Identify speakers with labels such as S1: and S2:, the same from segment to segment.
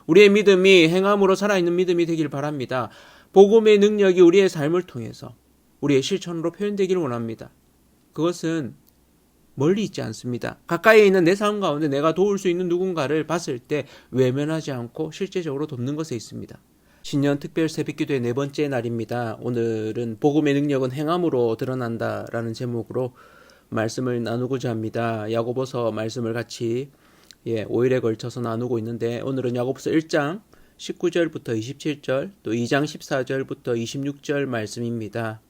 S1: 우리의 믿음이 행함으로 살아있는 믿음이 되길 바랍니다. 복음의 능력이 우리의 삶을 통해서 우리의 실천으로 표현되기를 원합니다. 그것은 멀리 있지 않습니다. 가까이 있는 내 삶 가운데 내가 도울 수 있는 누군가를 봤을 때 외면하지 않고 실제적으로 돕는 것에 있습니다. 신년 특별 새벽기도의 네 번째 날입니다. 오늘은 복음의 능력은 행함으로 드러난다라는 제목으로 말씀을 나누고자 합니다. 야고보서 말씀을 같이 5일에 걸쳐서 나누고 있는데 오늘은 야고보서 1장 19절부터 27절 또 2장 14절부터 26절 말씀입니다.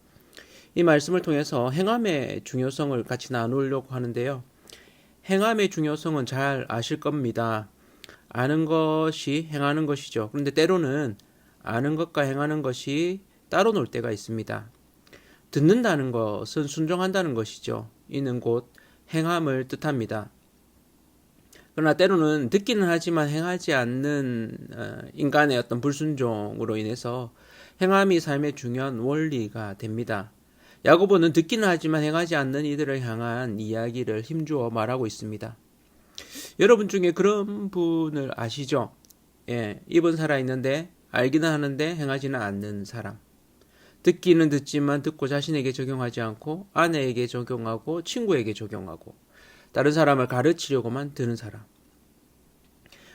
S1: 이 말씀을 통해서 행함의 중요성을 같이 나누려고 하는데요. 행함의 중요성은 잘 아실 겁니다. 아는 것이 행하는 것이죠. 그런데 때로는 아는 것과 행하는 것이 따로 놀 때가 있습니다. 듣는다는 것은 순종한다는 것이죠. 이는 곧 행함을 뜻합니다. 그러나 때로는 듣기는 하지만 행하지 않는 인간의 어떤 불순종으로 인해서 행함이 삶의 중요한 원리가 됩니다. 야고보는 듣기는 하지만 행하지 않는 이들을 향한 이야기를 힘주어 말하고 있습니다. 여러분 중에 그런 분을 아시죠? 입은 살아있는데 알기는 하는데 행하지는 않는 사람. 듣기는 듣지만 듣고 자신에게 적용하지 않고 아내에게 적용하고 친구에게 적용하고 다른 사람을 가르치려고만 드는 사람.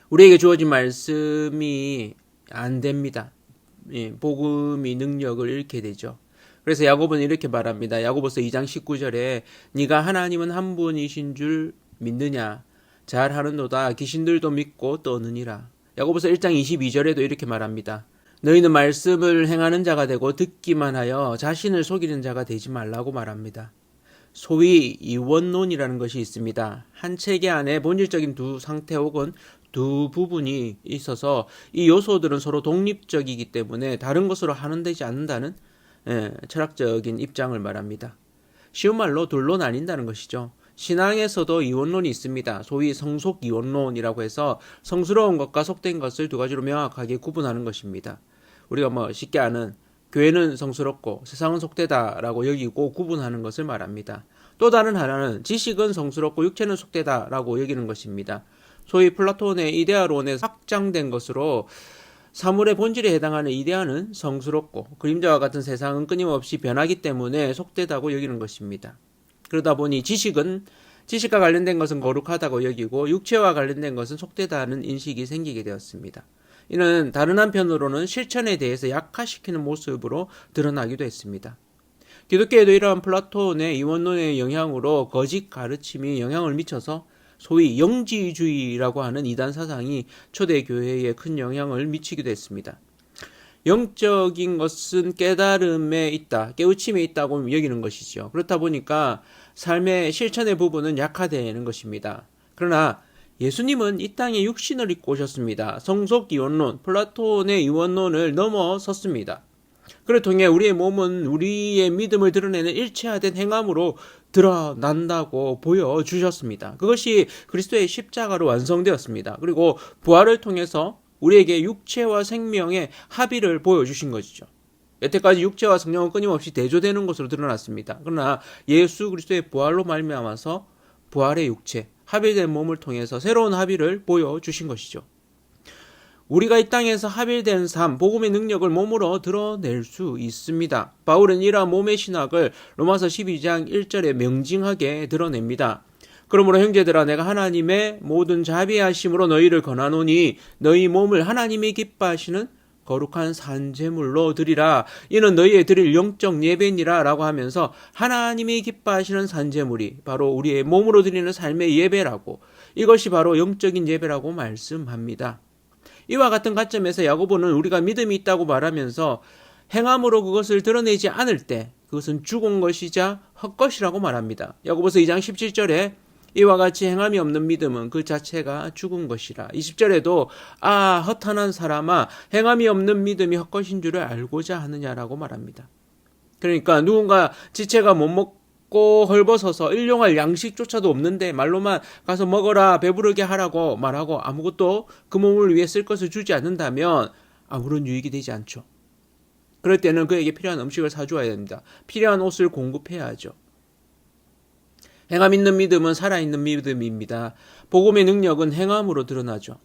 S1: 우리에게 주어진 말씀이 안 됩니다. 복음이 능력을 잃게 되죠. 그래서 야고보는 이렇게 말합니다. 야고보서 2장 19절에 네가 하나님은 한 분이신 줄 믿느냐? 잘하는도다. 귀신들도 믿고 떠느니라. 야고보서 1장 22절에도 이렇게 말합니다. 너희는 말씀을 행하는 자가 되고 듣기만 하여 자신을 속이는 자가 되지 말라고 말합니다. 소위 이원론이라는 것이 있습니다. 한 체계 안에 본질적인 두 상태 혹은 두 부분이 있어서 이 요소들은 서로 독립적이기 때문에 다른 것으로 한원되지 않는다는 철학적인 입장을 말합니다. 쉬운 말로 둘로 나뉜다는 것이죠. 신앙에서도 이원론이 있습니다. 소위 성속 이원론이라고 해서 성스러운 것과 속된 것을 두 가지로 명확하게 구분하는 것입니다. 우리가 쉽게 아는 교회는 성스럽고 세상은 속되다라고 여기고 구분하는 것을 말합니다. 또 다른 하나는 지식은 성스럽고 육체는 속되다라고 여기는 것입니다. 소위 플라톤의 이데아론에 확장된 것으로 사물의 본질에 해당하는 이데아는 성스럽고 그림자와 같은 세상은 끊임없이 변하기 때문에 속되다고 여기는 것입니다. 그러다 보니 지식과 관련된 것은 거룩하다고 여기고 육체와 관련된 것은 속되다는 인식이 생기게 되었습니다. 이는 다른 한편으로는 실천에 대해서 약화시키는 모습으로 드러나기도 했습니다. 기독교에도 이러한 플라톤의 이원론의 영향으로 거짓 가르침이 영향을 미쳐서 소위 영지주의라고 하는 이단 사상이 초대교회에 큰 영향을 미치기도 했습니다. 영적인 것은 깨달음에 있다, 깨우침에 있다고 여기는 것이죠. 그렇다 보니까 삶의 실천의 부분은 약화되는 것입니다. 그러나 예수님은 이 땅에 육신을 입고 오셨습니다. 성속 이원론, 플라톤의 이원론을 넘어섰습니다. 그를 통해 우리의 몸은 우리의 믿음을 드러내는 일체화된 행함으로 드러난다고 보여주셨습니다. 그것이 그리스도의 십자가로 완성되었습니다. 그리고 부활을 통해서 우리에게 육체와 생명의 합의를 보여주신 것이죠. 여태까지 육체와 성령은 끊임없이 대조되는 것으로 드러났습니다. 그러나 예수 그리스도의 부활로 말미암아서 부활의 육체, 합의된 몸을 통해서 새로운 합의를 보여주신 것이죠. 우리가 이 땅에서 합일된 삶, 복음의 능력을 몸으로 드러낼 수 있습니다. 바울은 이러한 몸의 신학을 로마서 12장 1절에 명징하게 드러냅니다. 그러므로 형제들아 내가 하나님의 모든 자비하심으로 너희를 권하노니 너희 몸을 하나님이 기뻐하시는 거룩한 산제물로 드리라. 이는 너희의 드릴 영적 예배니라 라고 하면서 하나님이 기뻐하시는 산제물이 바로 우리의 몸으로 드리는 삶의 예배라고, 이것이 바로 영적인 예배라고 말씀합니다. 이와 같은 관점에서 야고보는 우리가 믿음이 있다고 말하면서 행함으로 그것을 드러내지 않을 때 그것은 죽은 것이자 헛것이라고 말합니다. 야고보서 2장 17절에 이와 같이 행함이 없는 믿음은 그 자체가 죽은 것이라. 20절에도 헛한한 사람아 행함이 없는 믿음이 헛것인 줄을 알고자 하느냐라고 말합니다. 그러니까 누군가 지체가 못 먹고 헐벗어서 일용할 양식조차도 없는데 말로만 가서 먹어라 배부르게 하라고 말하고 아무것도 그 몸을 위해 쓸 것을 주지 않는다면 아무런 유익이 되지 않죠. 그럴 때는 그에게 필요한 음식을 사주어야 됩니다. 필요한 옷을 공급해야 하죠. 행함 있는 믿음은 살아있는 믿음입니다. 복음의 능력은 행함으로 드러나죠.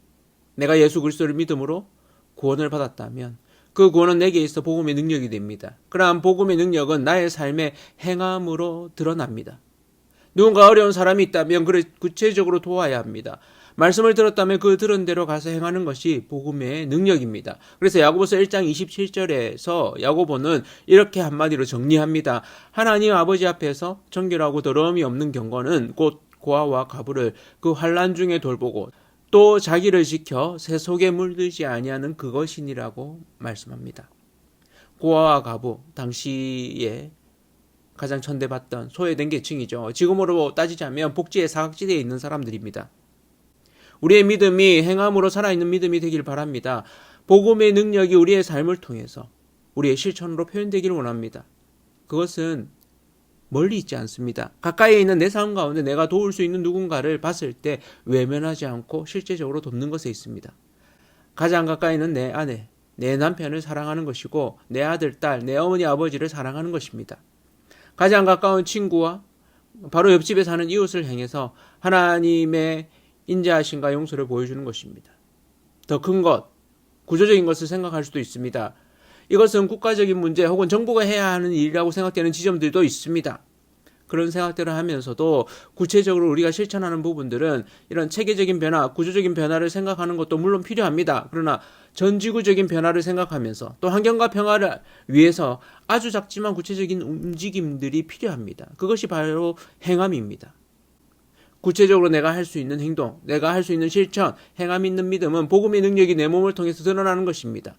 S1: 내가 예수 그리스도를 믿음으로 구원을 받았다면 그 구원은 내게 있어 복음의 능력이 됩니다. 그러한 복음의 능력은 나의 삶의 행함으로 드러납니다. 누군가 어려운 사람이 있다면 그를 구체적으로 도와야 합니다. 말씀을 들었다면 그 들은 대로 가서 행하는 것이 복음의 능력입니다. 그래서 야고보서 1장 27절에서 야고보는 이렇게 한마디로 정리합니다. 하나님 아버지 앞에서 정결하고 더러움이 없는 경건은 곧 고아와 가부를 그 환난 중에 돌보고 또 자기를 지켜 새 속에 물들지 아니하는 그것이니라고 말씀합니다. 고아와 가부, 당시에 가장 천대받던 소외된 계층이죠. 지금으로 따지자면 복지의 사각지대에 있는 사람들입니다. 우리의 믿음이 행함으로 살아있는 믿음이 되길 바랍니다. 복음의 능력이 우리의 삶을 통해서 우리의 실천으로 표현되기를 원합니다. 그것은 멀리 있지 않습니다. 가까이에 있는 내 삶 가운데 내가 도울 수 있는 누군가를 봤을 때 외면하지 않고 실제적으로 돕는 것에 있습니다. 가장 가까이 있는 내 아내, 내 남편을 사랑하는 것이고 내 아들, 딸, 내 어머니, 아버지를 사랑하는 것입니다. 가장 가까운 친구와 바로 옆집에 사는 이웃을 향해서 하나님의 인자하심과 용서를 보여주는 것입니다. 더 큰 것, 구조적인 것을 생각할 수도 있습니다. 이것은 국가적인 문제 혹은 정부가 해야 하는 일이라고 생각되는 지점들도 있습니다. 그런 생각들을 하면서도 구체적으로 우리가 실천하는 부분들은 이런 체계적인 변화, 구조적인 변화를 생각하는 것도 물론 필요합니다. 그러나 전지구적인 변화를 생각하면서 또 환경과 평화를 위해서 아주 작지만 구체적인 움직임들이 필요합니다. 그것이 바로 행함입니다. 구체적으로 내가 할 수 있는 행동, 내가 할 수 있는 실천, 행함 있는 믿음은 복음의 능력이 내 몸을 통해서 드러나는 것입니다.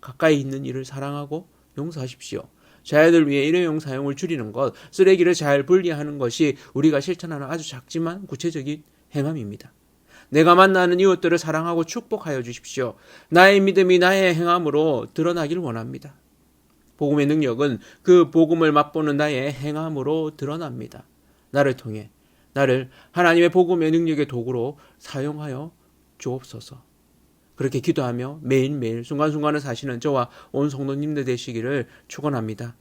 S1: 가까이 있는 이를 사랑하고 용서하십시오. 자녀들 위해 일회용 사용을 줄이는 것, 쓰레기를 잘 분리하는 것이 우리가 실천하는 아주 작지만 구체적인 행함입니다. 내가 만나는 이웃들을 사랑하고 축복하여 주십시오. 나의 믿음이 나의 행함으로 드러나길 원합니다. 복음의 능력은 그 복음을 맛보는 나의 행함으로 드러납니다. 나를 통해 나를 하나님의 복음의 능력의 도구로 사용하여 주옵소서. 그렇게 기도하며 매일매일 순간순간을 사시는 저와 온 성도님들 되시기를 축원합니다.